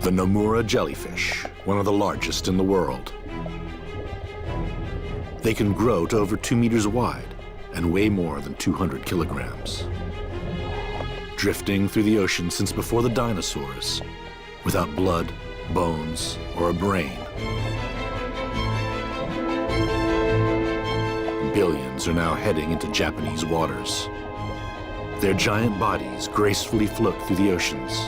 The Namura jellyfish, one of the largest in the world. They can grow to over 2 meters wide and weigh more than 200 kilograms. Drifting through the ocean since before the dinosaurs, without blood, bones, or a brain. Billions are now heading into Japanese waters. Their giant bodies gracefully float through the oceans.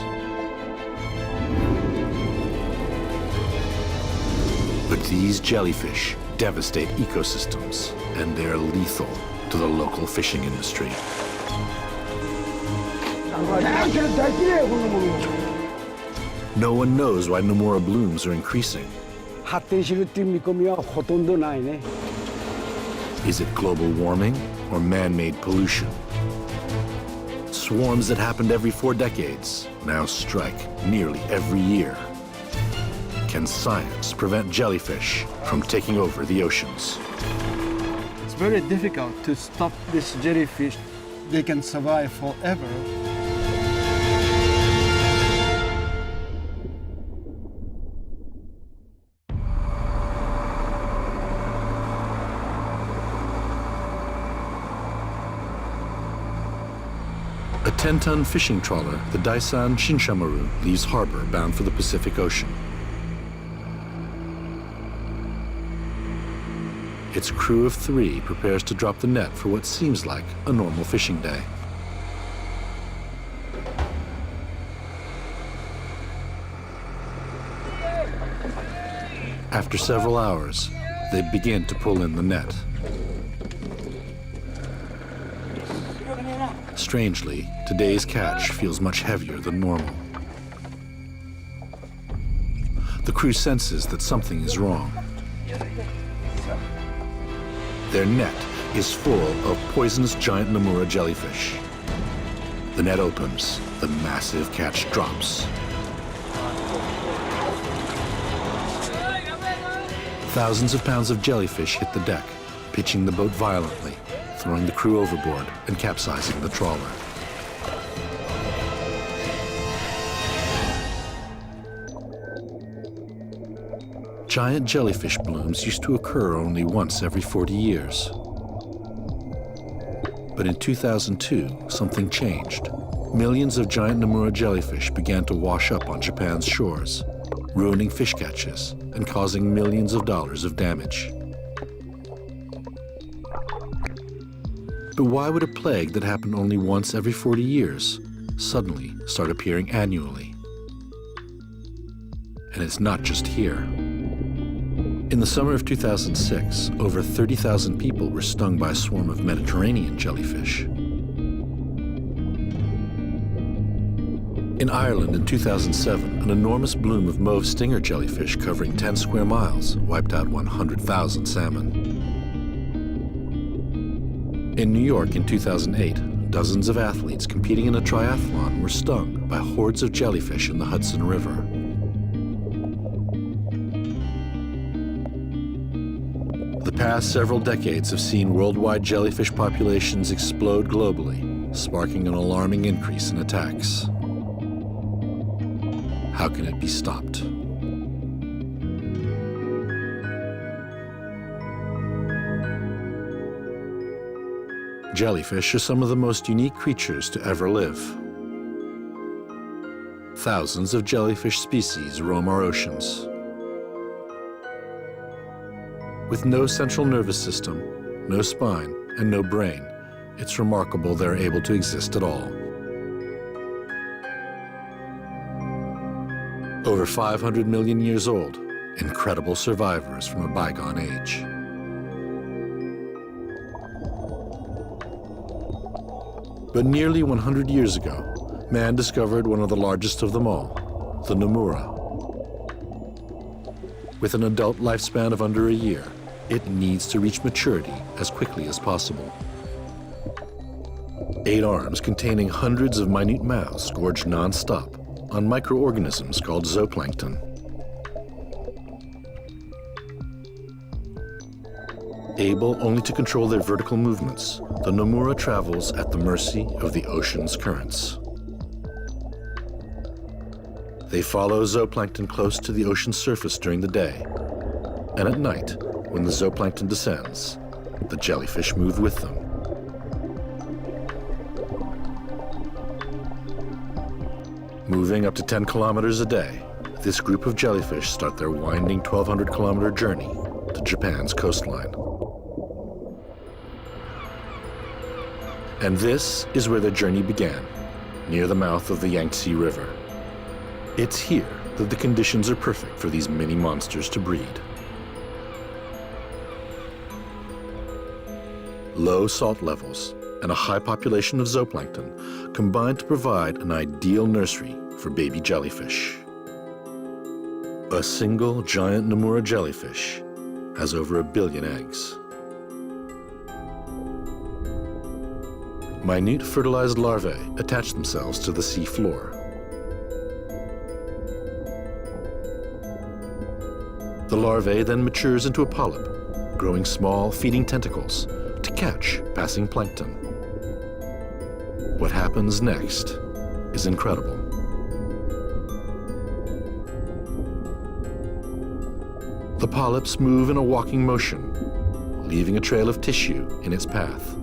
But these jellyfish devastate ecosystems, and they're lethal to the local fishing industry. No one knows why Namura blooms are increasing. Is it global warming or man-made pollution? Swarms that happened every 4 decades now strike nearly every year. Can science prevent jellyfish from taking over the oceans? It's very difficult to stop this jellyfish. They can survive forever. A 10-ton fishing trawler, the Daisan Shinsamaru, leaves harbor bound for the Pacific Ocean. Its crew of 3 prepares to drop the net for what seems like a normal fishing day. After several hours, they begin to pull in the net. Strangely, today's catch feels much heavier than normal. The crew senses that something is wrong. Their net is full of poisonous giant Namura jellyfish. The net opens, the massive catch drops. Thousands of pounds of jellyfish hit the deck, pitching the boat violently, throwing the crew overboard and capsizing the trawler. Giant jellyfish blooms used to occur only once every 40 years. But in 2002, something changed. Millions of giant Namura jellyfish began to wash up on Japan's shores, ruining fish catches and causing millions of dollars of damage. But why would a plague that happened only once every 40 years suddenly start appearing annually? And it's not just here. In the summer of 2006, over 30,000 people were stung by a swarm of Mediterranean jellyfish. In Ireland in 2007, an enormous bloom of mauve stinger jellyfish covering 10 square miles wiped out 100,000 salmon. In New York in 2008, dozens of athletes competing in a triathlon were stung by hordes of jellyfish in the Hudson River. The past several decades have seen worldwide jellyfish populations explode globally, sparking an alarming increase in attacks. How can it be stopped? Jellyfish are some of the most unique creatures to ever live. Thousands of jellyfish species roam our oceans. With no central nervous system, no spine, and no brain, it's remarkable they're able to exist at all. Over 500 million years old, incredible survivors from a bygone age. But nearly 100 years ago, man discovered one of the largest of them all, the Namura. With an adult lifespan of under a year, it needs to reach maturity as quickly as possible. 8 arms containing hundreds of minute mouths gorge non-stop on microorganisms called zooplankton. Able only to control their vertical movements, the Namura travels at the mercy of the ocean's currents. They follow zooplankton close to the ocean surface during the day. And at night, when the zooplankton descends, the jellyfish move with them. Moving up to 10 kilometers a day, this group of jellyfish start their winding 1,200-kilometer journey to Japan's coastline. And this is where their journey began, near the mouth of the Yangtze River. It's here that the conditions are perfect for these mini monsters to breed. Low salt levels and a high population of zooplankton combine to provide an ideal nursery for baby jellyfish. A single giant Namura jellyfish has over 1 billion eggs. Minute fertilized larvae attach themselves to the sea floor. The larvae then matures into a polyp, growing small feeding tentacles to catch passing plankton. What happens next is incredible. The polyps move in a walking motion, leaving a trail of tissue in its path.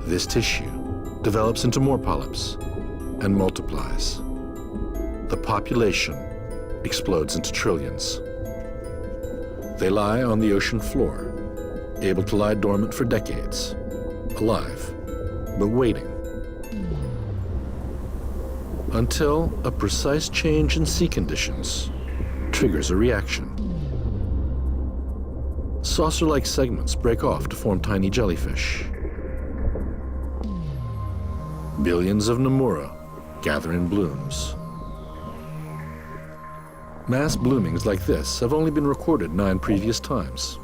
This tissue develops into more polyps and multiplies. The population explodes into trillions. They lie on the ocean floor, able to lie dormant for decades, alive, but waiting. Until a precise change in sea conditions triggers a reaction. Saucer-like segments break off to form tiny jellyfish. Billions of Namura gather in blooms. Mass bloomings like this have only been recorded 9 previous times,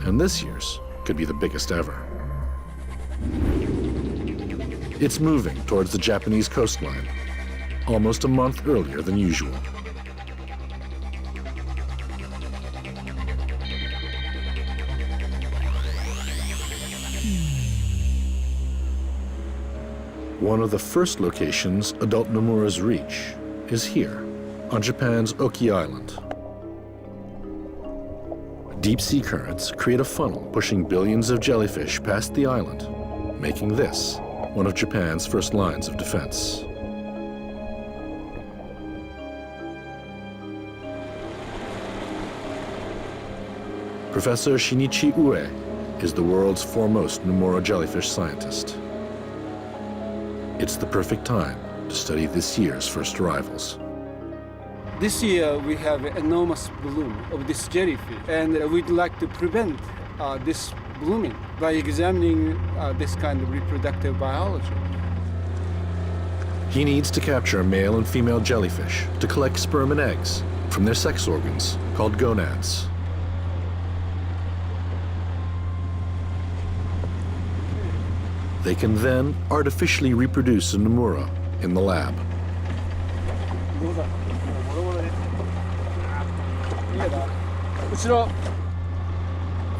and this year's could be the biggest ever. It's moving towards the Japanese coastline, almost a month earlier than usual. One of the first locations adult Namuras reach is here, on Japan's Oki Island. Deep sea currents create a funnel pushing billions of jellyfish past the island, making this one of Japan's first lines of defense. Professor Shinichi Ue is the world's foremost Namura jellyfish scientist. It's the perfect time to study this year's first arrivals. This year we have an enormous bloom of this jellyfish, and we'd like to prevent this blooming by examining this kind of reproductive biology. He needs to capture a male and female jellyfish to collect sperm and eggs from their sex organs called gonads. They can then artificially reproduce a Namura in the lab.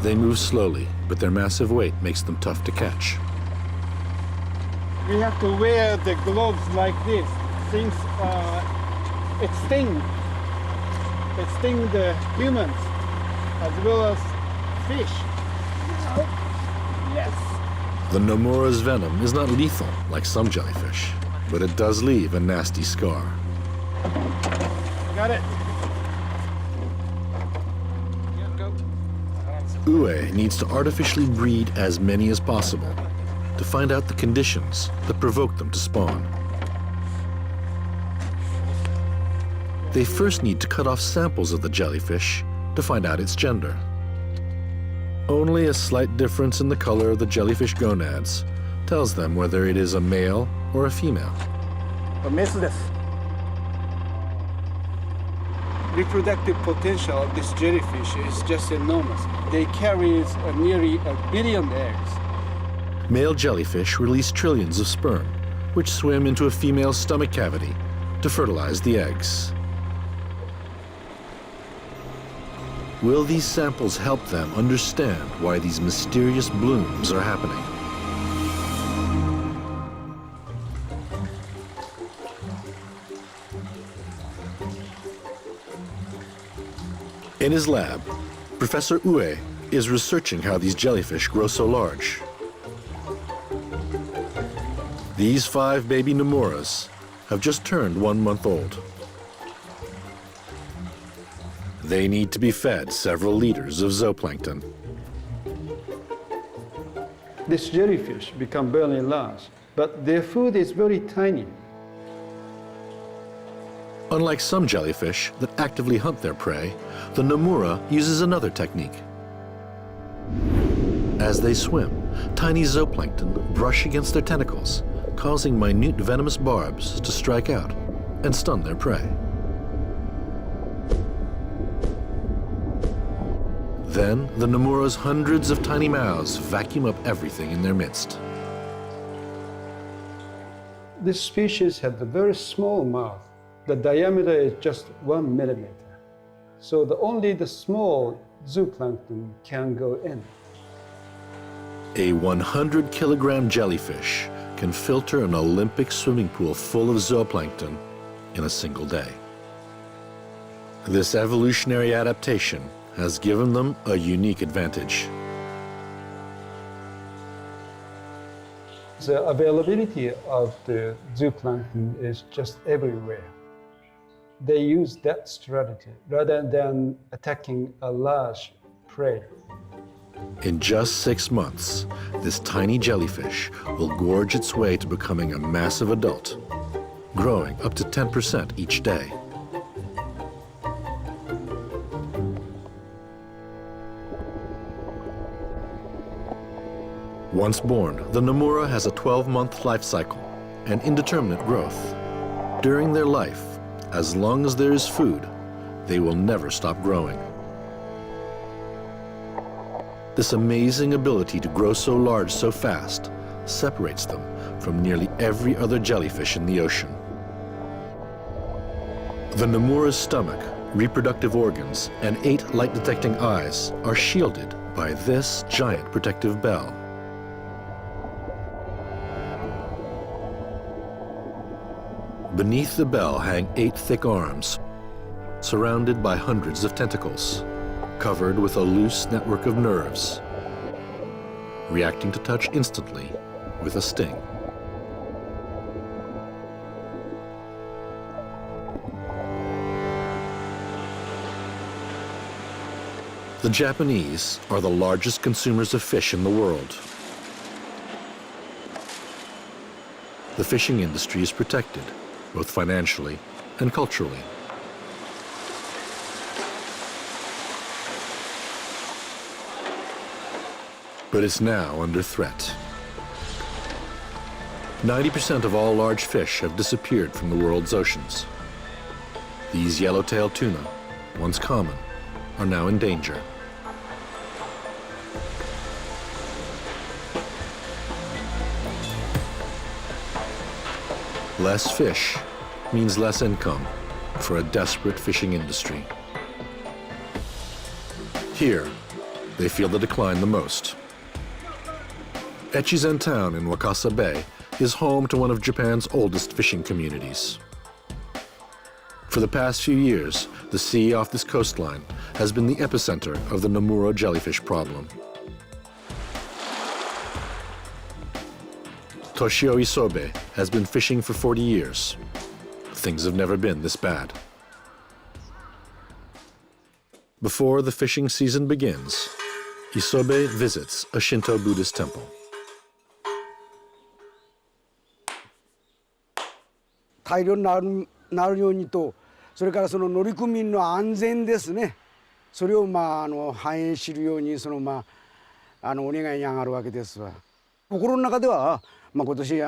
They move slowly, but their massive weight makes them tough to catch. We have to wear the gloves like this, since it stings. It stings the humans as well as fish. Yes. The Nomura's venom is not lethal like some jellyfish, but it does leave a nasty scar. Got it. Ue needs to artificially breed as many as possible to find out the conditions that provoke them to spawn. They first need to cut off samples of the jellyfish to find out its gender. Only a slight difference in the color of the jellyfish gonads tells them whether it is a male or a female. Reproductive potential of this jellyfish is just enormous. They carry nearly 1 billion eggs. Male jellyfish release trillions of sperm, which swim into a female's stomach cavity to fertilize the eggs. Will these samples help them understand why these mysterious blooms are happening? In his lab, Professor Ue is researching how these jellyfish grow so large. These 5 baby Namuras have just turned 1 month old. They need to be fed several liters of zooplankton. This jellyfish become very large, but their food is very tiny. Unlike some jellyfish that actively hunt their prey, the Namura uses another technique. As they swim, tiny zooplankton brush against their tentacles, causing minute venomous barbs to strike out and stun their prey. Then, the Namura's hundreds of tiny mouths vacuum up everything in their midst. This species has a very small mouth. The diameter is just 1 millimeter. So only the small zooplankton can go in. A 100-kilogram jellyfish can filter an Olympic swimming pool full of zooplankton in a single day. This evolutionary adaptation has given them a unique advantage. The availability of the zooplankton is just everywhere. They use that strategy rather than attacking a large prey. In just 6 months, this tiny jellyfish will gorge its way to becoming a massive adult, growing up to 10% each day. Once born, the Namura has a 12-month life cycle and indeterminate growth. During their life, as long as there is food, they will never stop growing. This amazing ability to grow so large so fast separates them from nearly every other jellyfish in the ocean. The Namura's stomach, reproductive organs, and 8 light-detecting eyes are shielded by this giant protective bell. Beneath the bell hang 8 thick arms, surrounded by hundreds of tentacles, covered with a loose network of nerves, reacting to touch instantly with a sting. The Japanese are the largest consumers of fish in the world. The fishing industry is protected, both financially and culturally. But it's now under threat. 90% of all large fish have disappeared from the world's oceans. These yellowtail tuna, once common, are now in danger. Less fish means less income for a desperate fishing industry. Here, they feel the decline the most. Echizen town in Wakasa Bay is home to one of Japan's oldest fishing communities. For the past few years, the sea off this coastline has been the epicenter of the Namura jellyfish problem. Toshio Isobe has been fishing for 40 years. Things have never been this bad. Before the fishing season begins, Isobe visits a Shinto Buddhist temple. 大量になるようにと、それからその乗組員の安全ですね。それを反映するようにお願いに上がるわけですわ。心の中では今年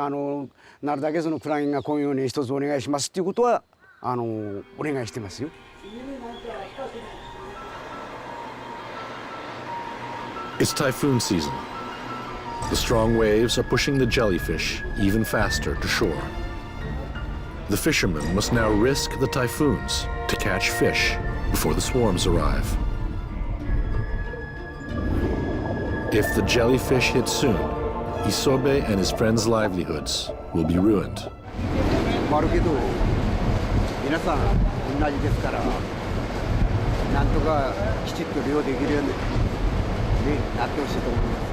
なるだけそのクラインが来んように一つお願いしますっていうことはお願いしてますよ。It's typhoon season. The strong waves are pushing the jellyfish even faster to shore. The fishermen must now risk the typhoons to catch fish before the swarms arrive. If the jellyfish hit soon, Isobe and his friends' livelihoods will be ruined. 悪けど皆さん同じですからなんとかきちっと漁できるように、ね、なってほしいと思います。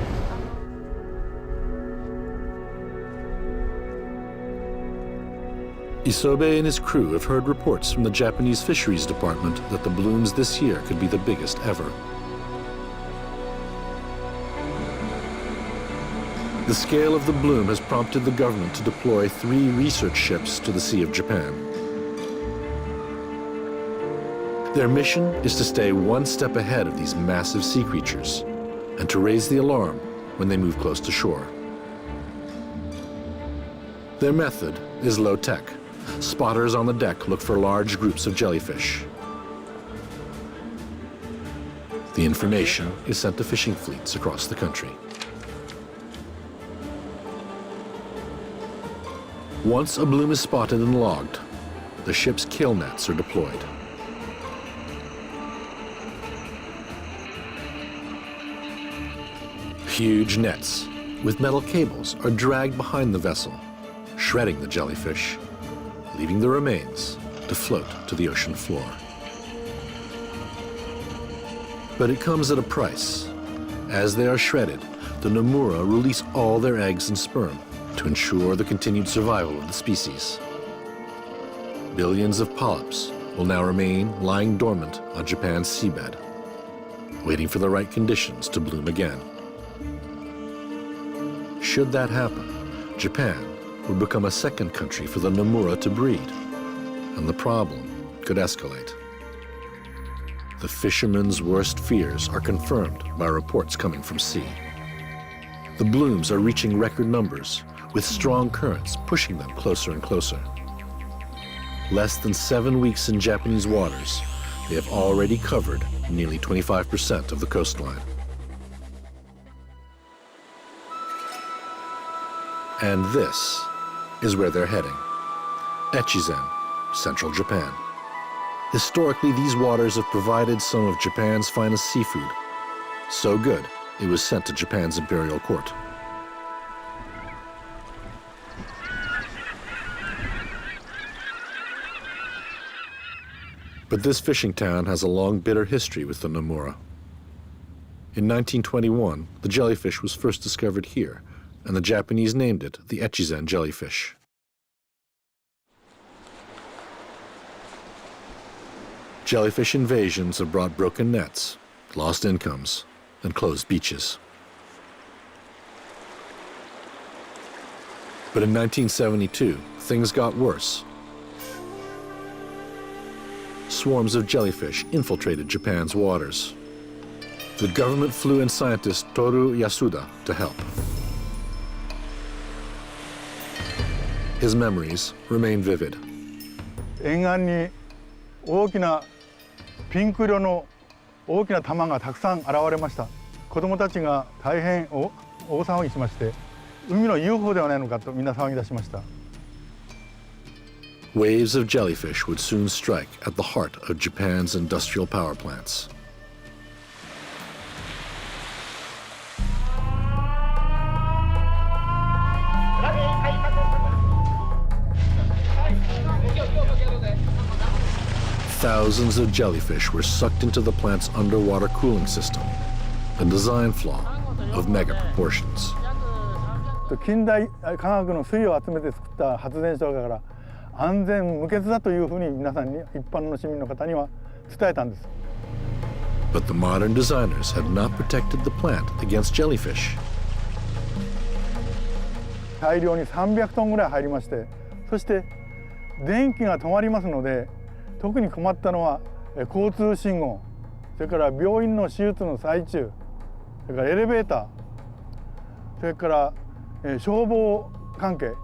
Isobe and his crew have heard reports from the Japanese fisheries department that the blooms this year could be the biggest ever. The scale of the bloom has prompted the government to deploy 3 research ships to the Sea of Japan. Their mission is to stay one step ahead of these massive sea creatures and to raise the alarm when they move close to shore. Their method is low-tech. Spotters on the deck look for large groups of jellyfish. The information is sent to fishing fleets across the country. Once a bloom is spotted and logged, the ship's kill nets are deployed. Huge nets with metal cables are dragged behind the vessel, shredding the jellyfish, leaving the remains to float to the ocean floor. But it comes at a price. As they are shredded, the Namura release all their eggs and sperm to ensure the continued survival of the species. Billions of polyps will now remain lying dormant on Japan's seabed, waiting for the right conditions to bloom again. Should that happen, Japan would become a second country for the Namura to breed, and the problem could escalate. The fishermen's worst fears are confirmed by reports coming from sea. The blooms are reaching record numbers, with strong currents pushing them closer and closer. Less than 7 weeks in Japanese waters, they have already covered nearly 25% of the coastline. And this is where they're heading. Echizen, central Japan. Historically, these waters have provided some of Japan's finest seafood. So good, it was sent to Japan's imperial court. But this fishing town has a long, bitter history with the Namura. In 1921, the jellyfish was first discovered here, and the Japanese named it the Echizen jellyfish. Jellyfish invasions have brought broken nets, lost incomes, and closed beaches. But in 1972, things got worse. Swarms of jellyfish infiltrated Japan's waters. The government flew in scientist Toru Yasuda to help. His memories remain vivid. 沿岸に大きなピンク色の大きな玉がたくさん現れました。子供たちが大変大騒ぎしまして、海の UFO ではないのかとみんな騒ぎ出しました。Waves of jellyfish would soon strike at the heart of Japan's industrial power plants. Thousands of jellyfish were sucked into the plant's underwater cooling system, a design flaw of mega proportions. 近代科学の水を集めて作った発電所だから安全無欠だというふうに皆さんに一般の市民の方には伝えたんです。But the modern designers had not protected the plant against jellyfish. 大量に300トンぐらい入りまして、そして電気が止まりますので、特に困ったのは交通信号、それから病院の手術の最中、それからエレベーター、それから消防関係、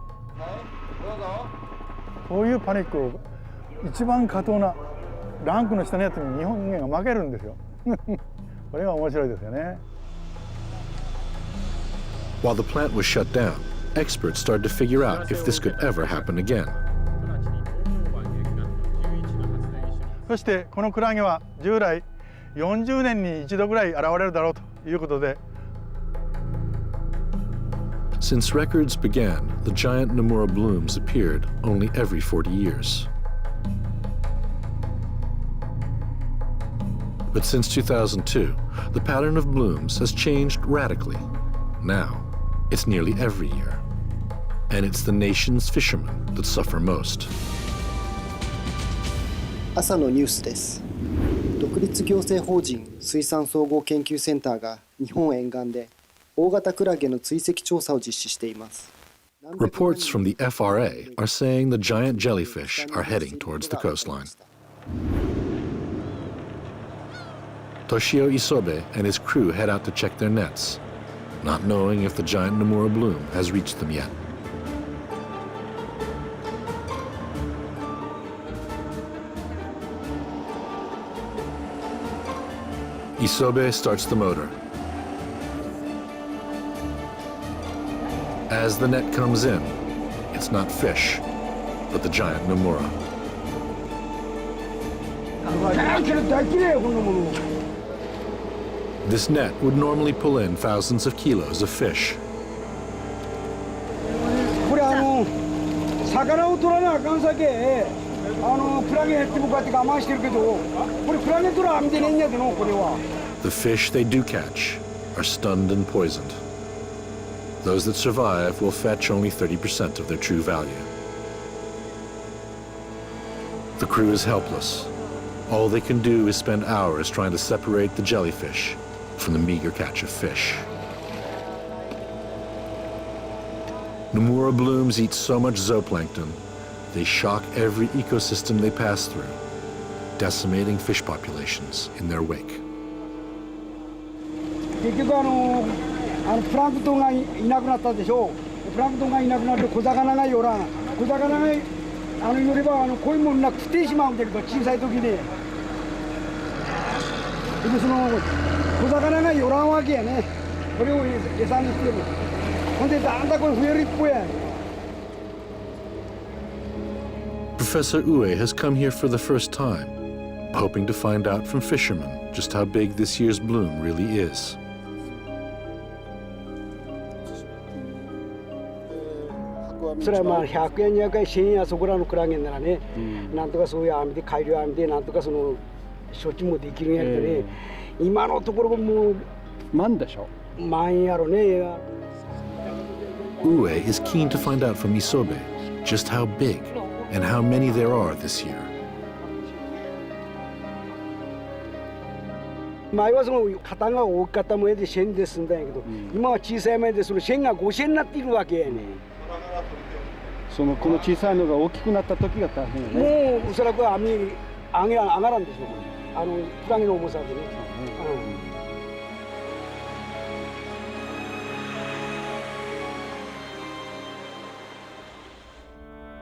そういうパニックを一番過当なランクの下のやつに日本人が負けるんですよ。これが面白いですよね。While the plant was shut down, experts started to figure out if this could ever happen again. そしてこのクラゲは従来40年に一度ぐらい現れるだろうということで。Since records began, the giant Namura blooms appeared only every 40 years. But since 2002, the pattern of blooms has changed radically. Now, it's nearly every year. And it's the nation's fishermen that suffer most. 朝のニュースです。独立行政法人水産総合研究センターが日本沿岸で大型クラゲの追跡調査を実施しています。Reports from the FRA are saying the giant jellyfish are heading towards the coastline. Toshio Isobe and his crew head out to check their nets, not knowing if the giant Namura bloom has reached them yet. Isobe starts the motor. As the net comes in, it's not fish, but the giant Namura. This net would normally pull in thousands of kilos of fish. これ魚を取らなあかんさけクラゲ減ってもこうやって我慢してるけどこれクラゲ取ら見てねえんやけどこれは The fish they do catch are stunned and poisoned. Those that survive will fetch only 30% of their true value. The crew is helpless. All they can do is spend hours trying to separate the jellyfish from the meager catch of fish. Namura blooms eat so much zooplankton, they shock every ecosystem they pass through, decimating fish populations in their wake. 結局プランクトンがいなくなったでしょプランクトンがいなくなって小魚が寄らん小魚が寄ればこういうものなくてしまうんだけど小さい時にでその小魚が寄らんわけやねこれを餌にしてるほんでだんだんこれ増える一方や Professor Ue has come here for the first time, hoping to find out from fishermen just how big this year's bloom really is. それはまあ100円200円1000円やそこらのクラゲならね、なんとかそういう網で改良網でなんとかその処置もできるんやけどね、今のところもう万でしょ万やろね。Ue is keen to find out from Isobe just how big and how many there are this year. 前はその型が大きかったもんで1000で済んだんやけど、今は小さいもんでその1000が5000になっているわけやね。そのこの小さいのが大きくなった時が大変よね。もうおそらく網上がらんでしょう。クラゲの重さでね。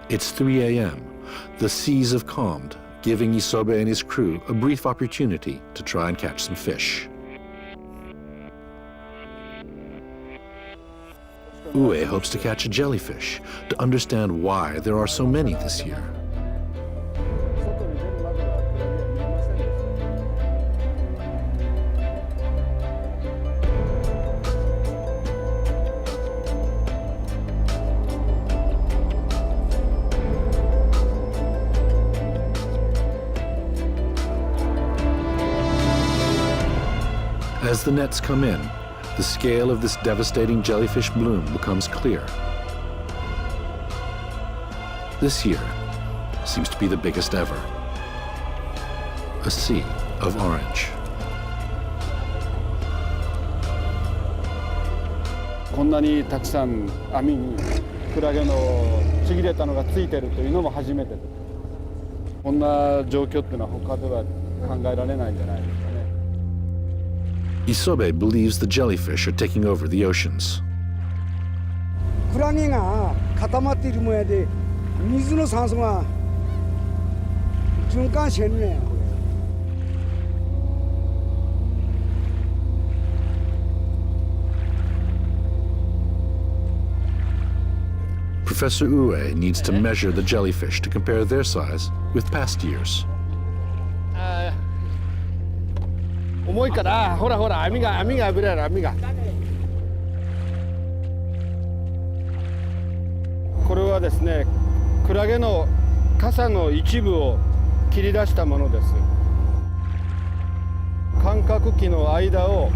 It's 3 a.m. The seas have calmed, giving Isobe and his crew a brief opportunity to try and catch some fish. Ue hopes to catch a jellyfish to understand why there are so many this year. As the nets come in, the scale of this devastating jellyfish bloom becomes clear. This year seems to be the biggest ever. A sea of orange. こんなにたくさん網にクラゲのちぎれたのがついてるというのも初めてです。こんな状況っていうのは他では考えられないんじゃないですかね。Isobe believes the jellyfish are taking over the oceans. クラゲが固まっているもんやで水の酸素が循環してるね。Professor Ue needs to measure the jellyfish to compare their size with past years. 重いからほらほら網が破れる網が。これはですねクラゲの傘の一部を切り出したものです。間隔期の間を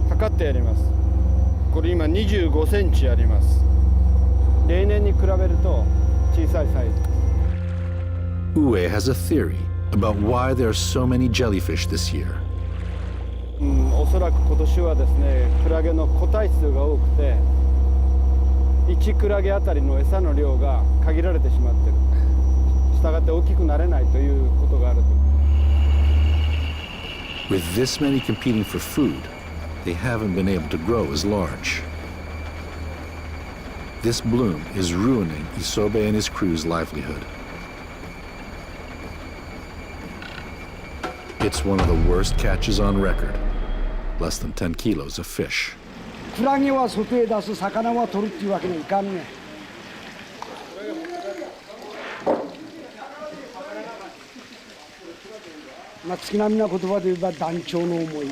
測ってやります。これ今25センチあります。例年に比べると小さいサイズです。Ue has a theory about why there are so many jellyfish this year. おそらく今年はですね、クラゲの個体数が多くて、1クラゲあたりの餌の量が限られてしまっている。したがって大きくなれないということがあると。With this many competing for food, they haven't been able to grow as large. This bloom is ruining Isobe and his crew's livelihood. It's one of the worst catches on record. Less than 10 kilos of fish. クラゲは外へ出す、魚は取るっていうわけにはいかんね。まあ月並みな言葉で言えば断腸の思い。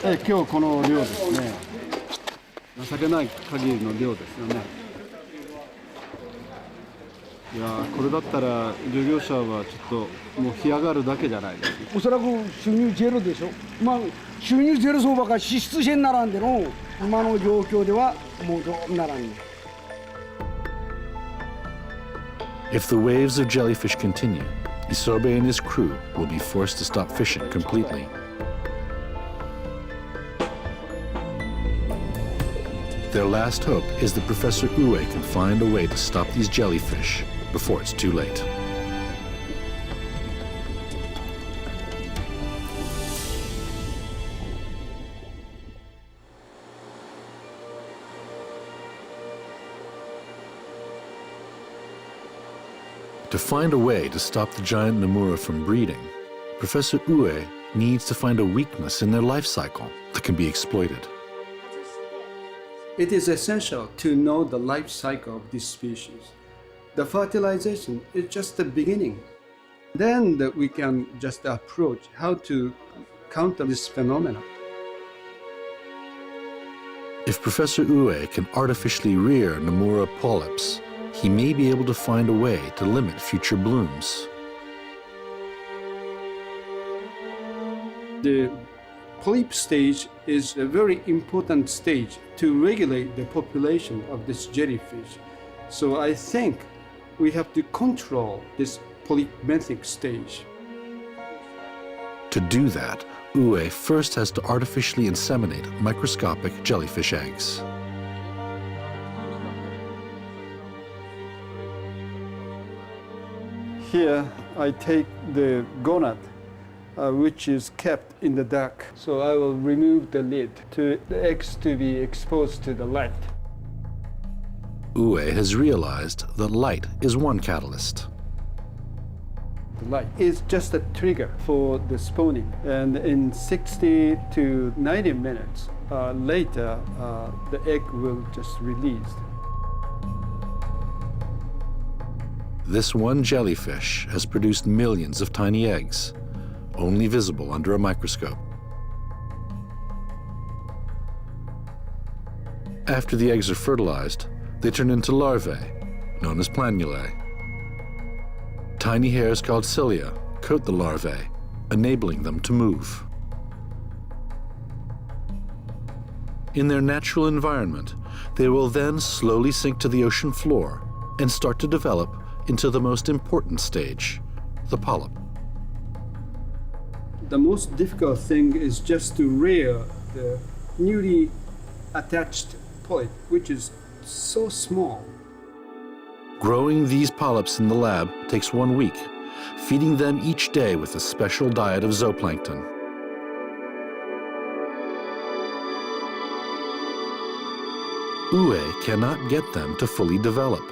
今日この量ですね。情けない限りの量ですよね。いやこれだったら漁業者はちょっともう干上がるだけじゃないですか。おそらく収入ゼロでしょ。まあ収入ゼロ相場が支出線ならんでの今の状況ではもうどうならんね。If the waves of jellyfish continue, Isobe and his crew will be forced to stop fishing completely. Their last hope is that Professor Ue can find a way to stop these jellyfish before it's too late. To find a way to stop the giant Namura from breeding, Professor Ue needs to find a weakness in their life cycle that can be exploited. It is essential to know the life cycle of this species. The fertilization is just the beginning. Then we can just approach how to counter this phenomenon. If Professor Ue can artificially rear Namura polyps, he may be able to find a way to limit future blooms. The polyp stage is a very important stage to regulate the population of this jellyfish. So I think we have to control this polypmetic stage. To do that, Ue first has to artificially inseminate microscopic jellyfish eggs. Here I take the gonad, which is kept in the dark. So I will remove the lid to the eggs to be exposed to the light. Ue has realized that light is one catalyst. The light is just a trigger for the spawning. And in 60 to 90 minutes later, the egg will just release. This one jellyfish has produced millions of tiny eggs, only visible under a microscope. After the eggs are fertilized, they turn into larvae, known as planulae. Tiny hairs called cilia coat the larvae, enabling them to move. In their natural environment, they will then slowly sink to the ocean floor and start to develop into the most important stage, the polyp. The most difficult thing is just to rear the newly attached polyp, which is so small. Growing these polyps in the lab takes 1 week, feeding them each day with a special diet of zooplankton. Ue cannot get them to fully develop.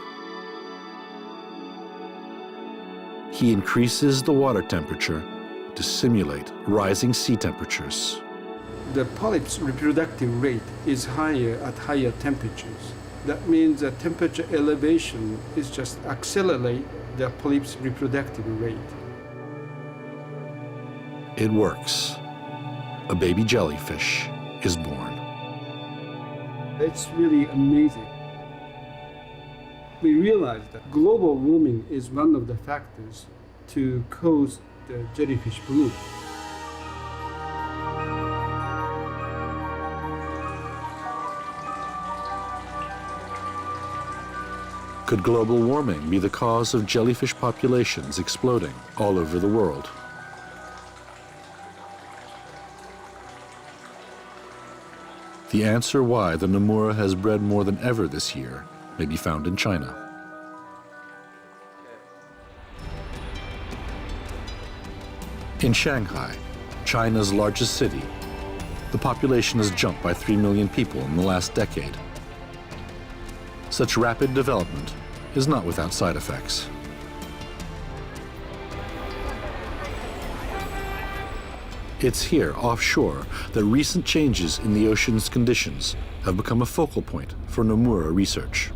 He increases the water temperature to simulate rising sea temperatures. The polyp's reproductive rate is higher at higher temperatures. That means the temperature elevation is just accelerate the polyp's reproductive rate. It works. A baby jellyfish is born. It's really amazing. we realized that global warming is one of the factors to cause the jellyfish bloom. Could global warming be the cause of jellyfish populations exploding all over the world? The answer why the Namura has bred more than ever this year may be found in China. In Shanghai, China's largest city, the population has jumped by 3 million people in the last decade. Such rapid development is not without side effects. It's here, offshore, that recent changes in the ocean's conditions have become a focal point for Namura research.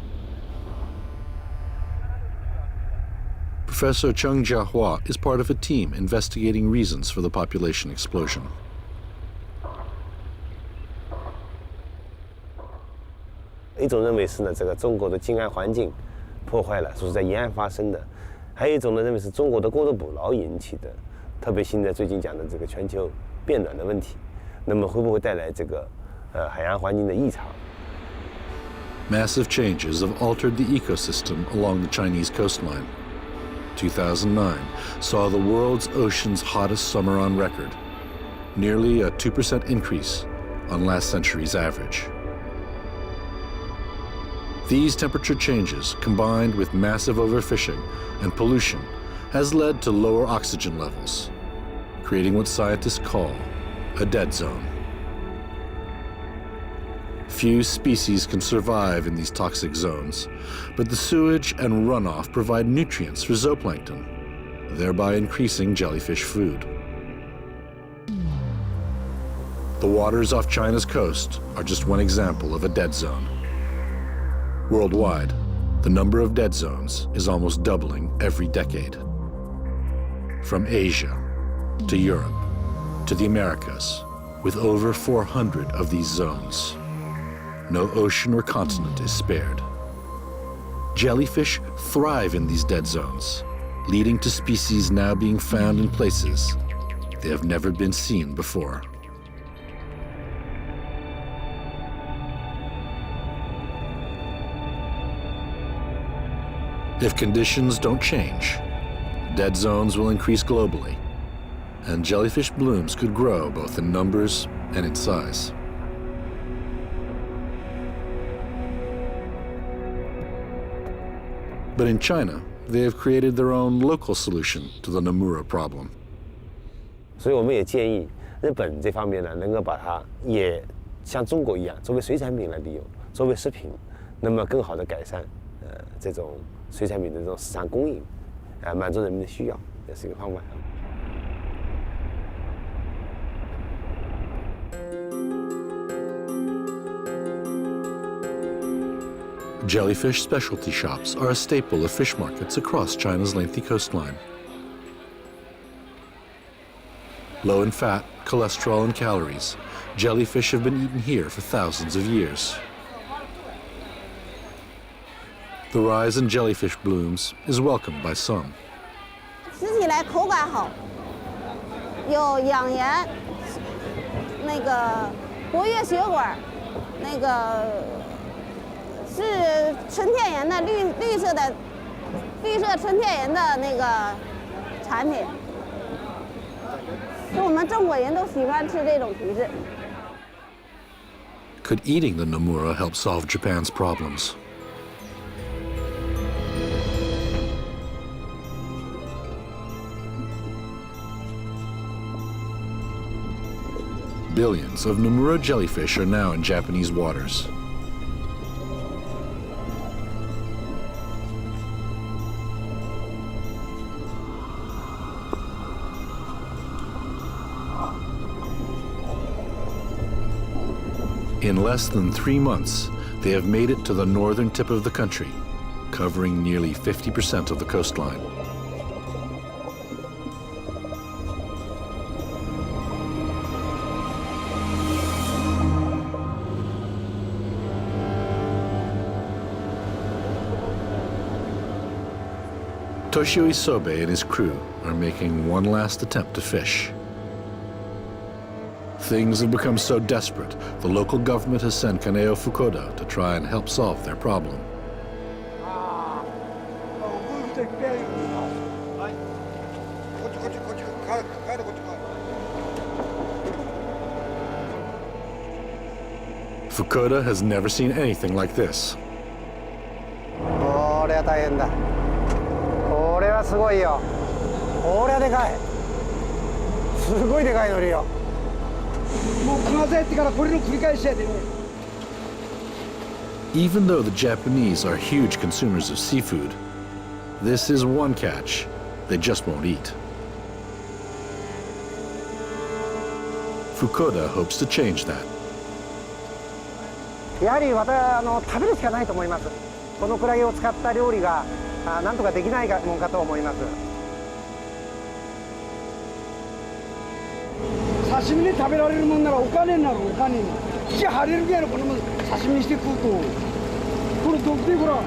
Professor Cheng Jiahua is part of a team investigating reasons for the population explosion. 一种认为是呢，这个中国的近岸环境破坏了，说是在沿岸发生的；还有一种呢，认为是中国的过度捕捞引起的，特别现在最近讲的这个全球变暖的问题，那么会不会带来这个海洋环境的异常？ Massive changes have altered the ecosystem along the Chinese coastline. 2009 saw the world's ocean's hottest summer on record, nearly a 2% increase on last century's average. These temperature changes, combined with massive overfishing and pollution, has led to lower oxygen levels, creating what scientists call a dead zone. Few species can survive in these toxic zones, but the sewage and runoff provide nutrients for zooplankton, thereby increasing jellyfish food. The waters off China's coast are just one example of a dead zone. Worldwide, the number of dead zones is almost doubling every decade. From Asia to Europe to the Americas, with over 400 of these zones. No ocean or continent is spared. Jellyfish thrive in these dead zones, leading to species now being found in places they have never been seen before. If conditions don't change, dead zones will increase globally, and jellyfish blooms could grow both in numbers and in size. But in China, they have created their own local solution to the Namura problem. 所以我们也建议日本这方面呢，能够把它也像中国一样，作为水产品来利用，作为食品，那么更好的改善这种水产品的这种市场供应，满足人民的需要，也是一个方法。 Jellyfish specialty shops are a staple of fish markets across China's lengthy coastline. Low in fat, cholesterol, and calories, jellyfish have been eaten here for thousands of years. The rise in jellyfish blooms is welcomed by some. 吃起来口感好，有养颜，那个活跃血管，那个是纯天然的绿色纯天然的那个产品，是我们中国人都喜欢吃这种皮质。 Could eating the Namura help solve Japan's problems? Billions of Namura jellyfish are now in Japanese waters. In less than 3 months, they have made it to the northern tip of the country, covering nearly 50% of the coastline. Toshio Isobe and his crew are making one last attempt to fish. Things have become so desperate, the local government has sent Kaneo Fukuda to try and help solve their problem. Fukuda has never seen anything like this. これは大変だ。これはすごいよ。これはでかい。すごいでかいのりよ。もう9月やってからこれの繰り返しやでね。Even though the Japanese are huge consumers of seafood, this is one catch they just won't eat. Fukuda hopes to change that. やはりまた食べるしかないと思います。このクラゲを使った料理がなんとかできないもんかと思います。刺身で食べられるもんならお金になるお金に。口腫れるやろこのもん刺身にして食うと。これどっでほら。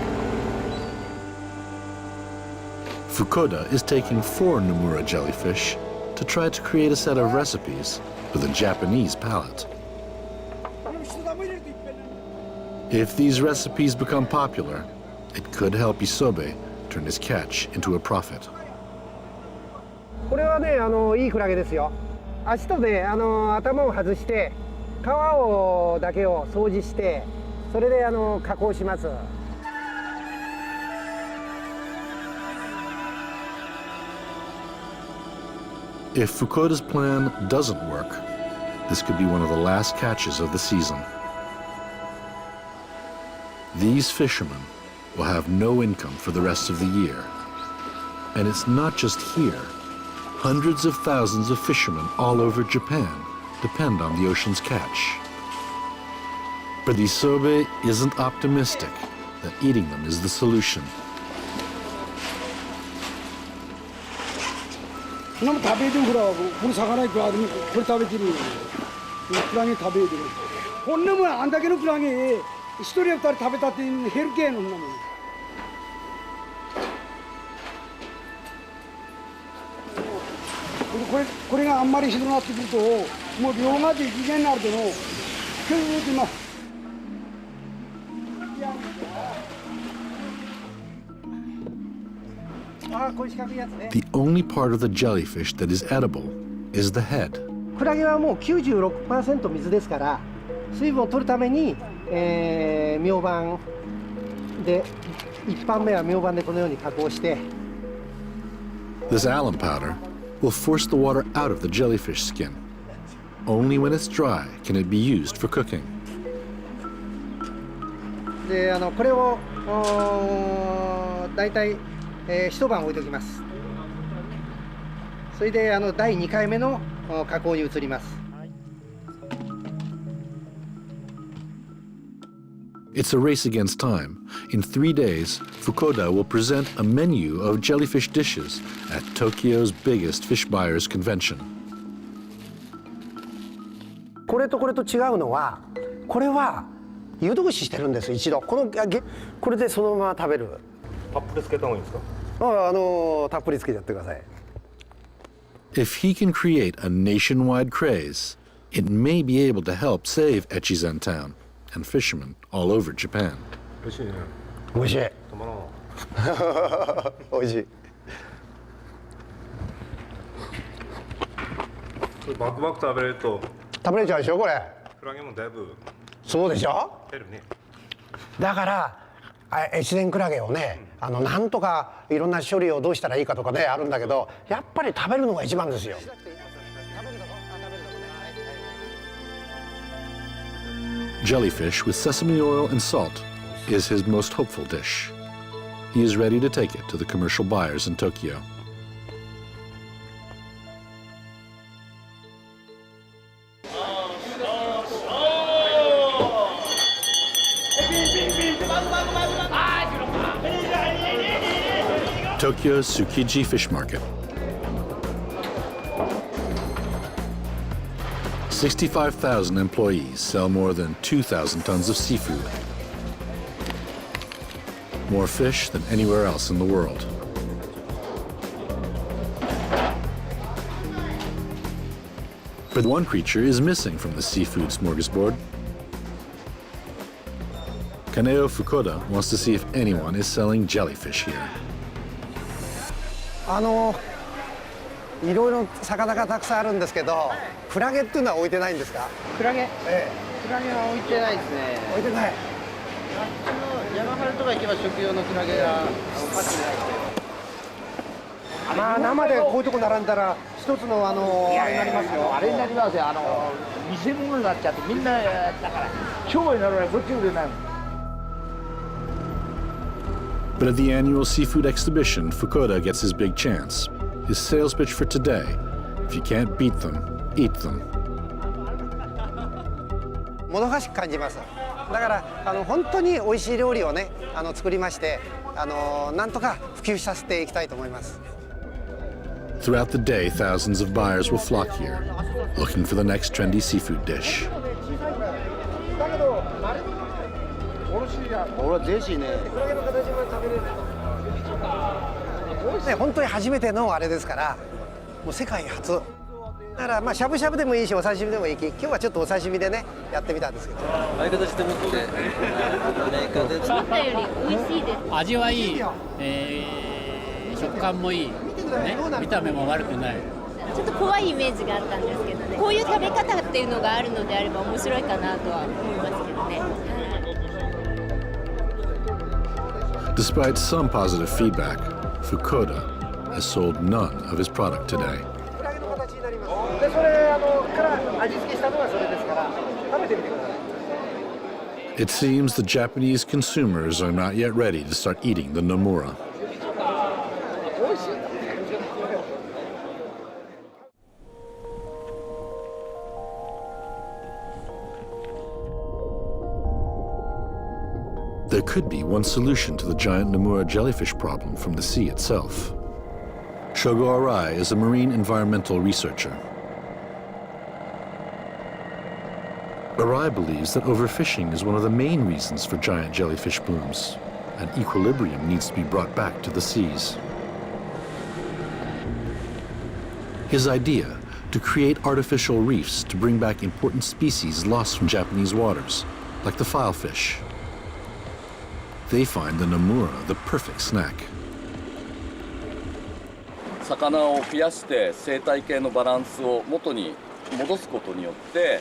Fukuda is taking 4 Namura jellyfish to try to create a set of recipes with a Japanese palate. If these recipes become popular, it could help Isobe turn his catch into a profit. これはねいいクラゲですよ。足とね頭を外して皮をだけを掃除してそれで加工します。If Fukuda's plan doesn't work, this could be one of the last catches of the season. These fishermen will have no income for the rest of the year. And it's not just here. Hundreds of thousands of fishermen all over Japan depend on the ocean's catch. But Isobe isn't optimistic that eating them is the solution. こんなもん食べてるほらこの魚いくらでもこれ食べてるよ。クラゲ食べてる。こんなもんあんだけのクラゲ一人や二人食べたって減るけんのんなもん。これがあんまりひどくなってくるともう病ができげんになるとのキューッと今。The only part of the jellyfish that is edible is the head. クラゲはもう 96% 水ですから水分を取るために、明板で一般目は明板でこのように加工して This alum powder will force the water out of the jellyfish skin. Only when it's dry can it be used for cooking. でこれをだいたい一晩置いておきます。それで第2回目の加工に移ります。It's a race against time. In 3 days, Fukuda will present a menu of jellyfish dishes at Tokyo's biggest fish buyers convention. これとこれと違うのは、これは湯通ししてるんです一度。これでそのまま食べる。たっぷりつけた方がいいんですか？たっぷりつけてやってください。If he can create a nationwide craze, it may be able to help save Echizen Town and fishermen all over Japan. 美味しいね。美味しい。たまらん。美味しい。これバクバク食べれると食べれちゃうでしょこれ。クラゲもだいぶそうでしょ。減るね。だから越前クラゲをね、なんとかいろんな処理をどうしたらいいかとかねあるんだけど、やっぱり食べるのが一番ですよ。Jellyfish with sesame oil and salt is his most hopeful dish. He is ready to take it to the commercial buyers in Tokyo. Tokyo's Tsukiji Fish Market. 65,000 employees sell more than 2,000 tons of seafood. More fish than anywhere else in the world. But one creature is missing from the seafood smorgasbord. Kaneo Fukuda wants to see if anyone is selling jellyfish here. いろいろ魚がたくさんあるんですけど、クラゲっていうのは置いてないんですか？クラゲ？ええ。クラゲは置いてないですね。置いてない。山原とか行けば食用のクラゲがパックに入ってる。まあ生でこういうとこ並んだら一つのあれになりますよ。あれになりますよ。偽物になっちゃってみんなだから商売になるからこっち売れない。 But at the annual seafood exhibition, Fukuda gets his big chance. His sales pitch for today: if you can't beat them, eat them. もどかしく感じます。だから本当に美味しい料理をね作りましてなんとか普及させていきたいと思います。 Throughout the day, thousands of buyers will flock here, looking for the next trendy seafood dish. 俺はぜひね。本当に初めてのあれですから、もう世界初。だからまあしゃぶしゃぶでもいいしお刺身でもいいき、今日はちょっとお刺身でねやってみたんですけど。ああいう形で持ってメーカーで思ったより美味しいです。味はいい、食感もいい、ね、見た目も悪くない。ちょっと怖いイメージがあったんですけどね。こういう食べ方っていうのがあるのであれば面白いかなとは思いますけどね。Despite some positive feedback, Fukuda has sold none of his product today. でそれから味付けしたのがそれですから食べてみてください。 It seems the Japanese consumers are not yet ready to start eating the nomura. There could be one solution to the giant Namura jellyfish problem from the sea itself. Shogo Arai is a marine environmental researcher. Arai believes that overfishing is one of the main reasons for giant jellyfish blooms, and equilibrium needs to be brought back to the seas. His idea: to create artificial reefs to bring back important species lost from Japanese waters, like the filefish. They find the Namura the perfect snack. 魚を増やして生態系のバランスを元に戻すことによって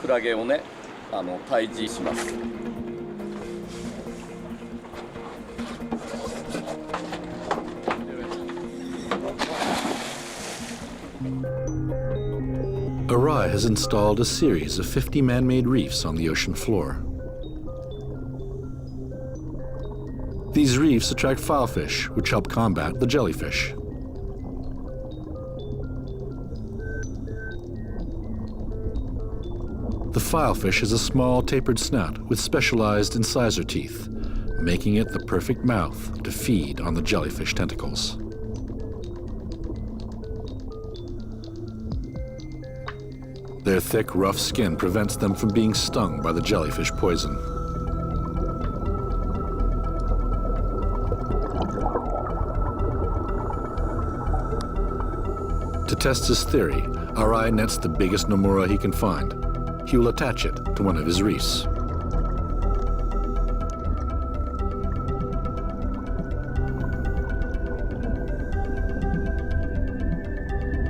クラゲをね退治します。Arai has installed a series of 50 man-made reefs on the ocean floor. These reefs attract filefish, which help combat the jellyfish. The filefish has a small tapered snout with specialized incisor teeth, making it the perfect mouth to feed on the jellyfish tentacles. Their thick, rough skin prevents them from being stung by the jellyfish poison. To test his theory, Arai nets the biggest Namura he can find. He will attach it to one of his reefs.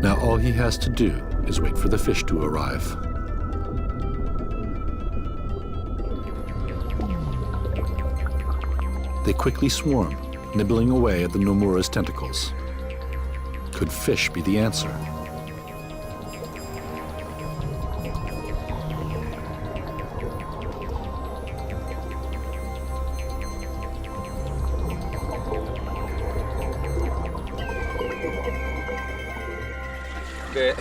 Now all he has to do is wait for the fish to arrive. They quickly swarm, nibbling away at the Nomura's tentacles. Could fish be the answer? De,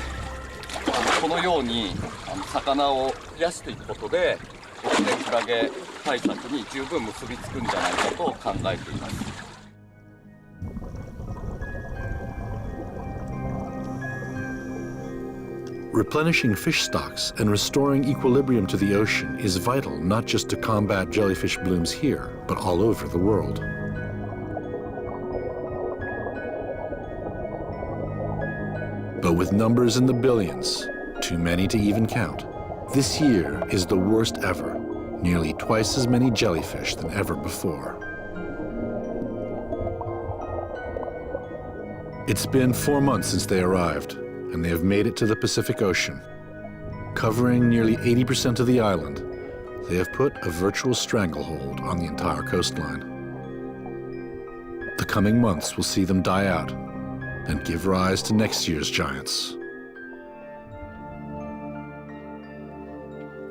このように魚を増やしていくことで、クラゲ対策に十分結びつくんじゃないかと考えています。Replenishing fish stocks and restoring equilibrium to the ocean is vital not just to combat jellyfish blooms here, but all over the world. But with numbers in the billions, too many to even count, this year is the worst ever, nearly twice as many jellyfish than ever before. It's been 4 months since they arrived, and they have made it to the Pacific Ocean. Covering nearly 80% of the island, they have put a virtual stranglehold on the entire coastline. The coming months will see them die out and give rise to next year's giants.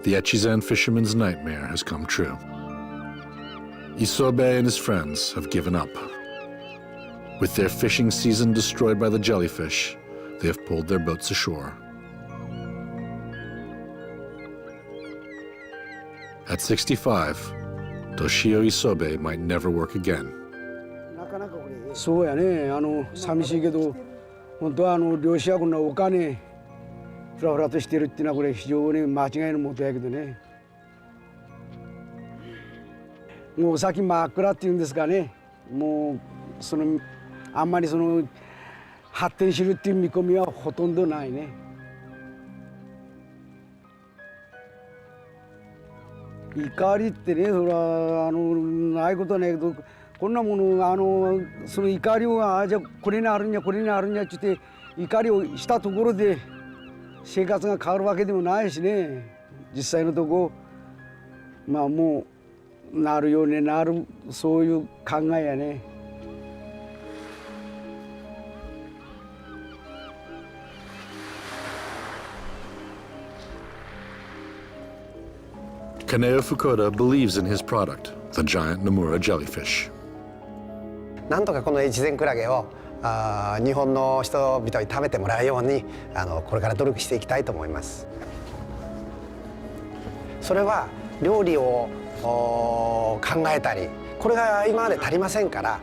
The Echizen fisherman's nightmare has come true. Isobe and his friends have given up. With their fishing season destroyed by the jellyfish, they have pulled their boats ashore. At 65, Toshio Isobe might never work again. そうやね、寂しいけど、本当は漁師役のお金ふらふらとしてるっていうのはこれ非常に間違いのもとやけどね。もう先真っ暗っていうんですかね。もうあんまり発展するっていう見込みはほとんどないね。怒りってね、それはないことはないけど、こんなものその怒りをじゃあこれにあるんやこれにあるんやって言って怒りをしたところで生活が変わるわけでもないしね。実際のとこまあもうなるようになるそういう考えやね。Kaneo Fukuda believes in his product, the giant Namura jellyfish. なんとかこの越前クラゲを日本の人々に食べてもらうようにこれから努力していきたいと思います。それは料理を考えたりこれが今まで足りませんから。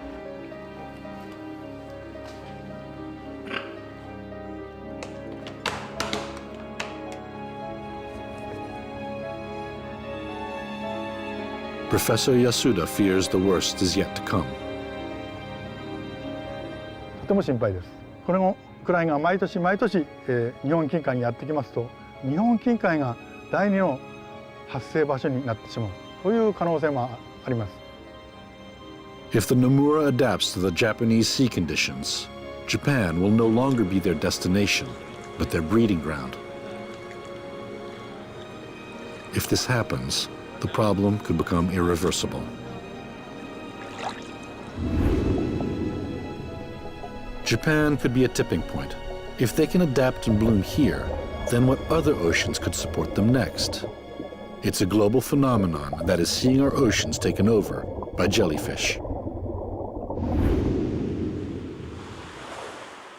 Professor Yasuda fears the worst is yet to come. とても心配です。このクラゲが毎年毎年、日本近海にやってきますと、日本近海が第二の発生場所になってしまうという可能性もあります。If the Namura adapts to the Japanese sea conditions, Japan will no longer be their destination, but their breeding ground. If this happens, the problem could become irreversible. Japan could be a tipping point. If they can adapt and bloom here, then what other oceans could support them next? It's a global phenomenon that is seeing our oceans taken over by jellyfish.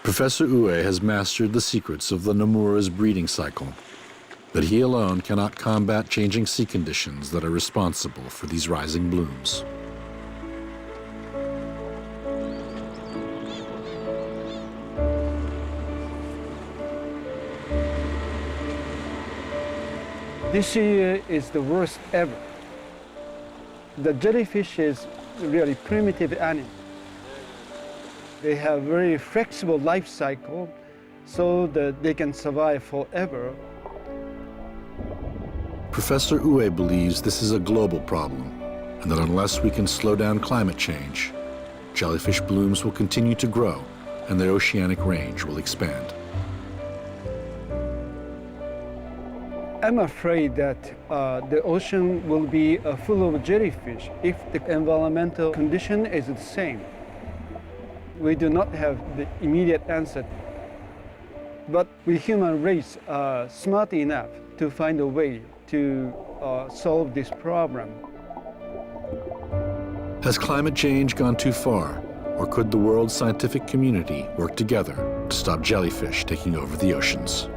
Professor Ue has mastered the secrets of the Namura's breeding cycle, but he alone cannot combat changing sea conditions that are responsible for these rising blooms. This year is the worst ever. The jellyfish is really primitive animal. They have very flexible life cycle so that they can survive forever. Professor Ue believes this is a global problem, and that unless we can slow down climate change, jellyfish blooms will continue to grow and their oceanic range will expand. I'm afraid that the ocean will be full of jellyfish if the environmental condition is the same. We do not have the immediate answer, but we human race are smart enough to find a way to solve this problem. Has climate change gone too far, or could the world's scientific community work together to stop jellyfish taking over the oceans?